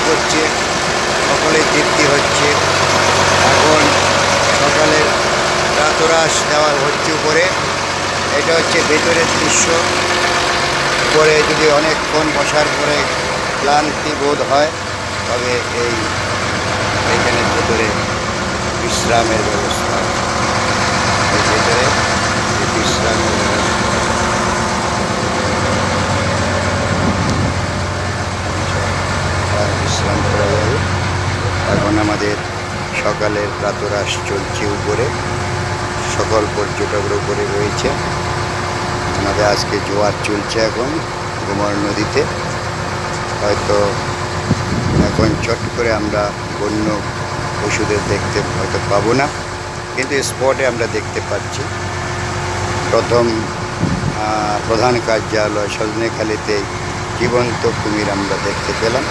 করছে, সকলে তৃপ্তি হচ্ছে। এখন সকালের প্রাতরাশ দেওয়া হচ্ছে উপরে। এটা হচ্ছে ভেতরের দৃশ্য। উপরে যদি অনেকক্ষণ বসার পরে ক্লান্তি বোধ হয়, তবে এইখানে ভেতরে বিশ্রামের ব্যবস্থা, এই ভেতরে বিশ্রামের ব্যবস্থা। বিশ্রাম করা যাবে। এখন আমাদের সকালের প্রাতরাশ চলছে উপরে, সকল পর্যটকরা উপরে রয়েছে। আমাদের আজকে জোয়ার চলছে এখন গোমর নদীতে। হয়তো এখন চট করে আমরা বন্য পশুদের দেখতে হয়তো পাবো না, কিন্তু স্পটে আমরা দেখতে পাচ্ছি। প্রথম প্রধান কার্যালয় সজনেখালিতে জীবন্ত কুমির আমরা দেখতে পেলাম।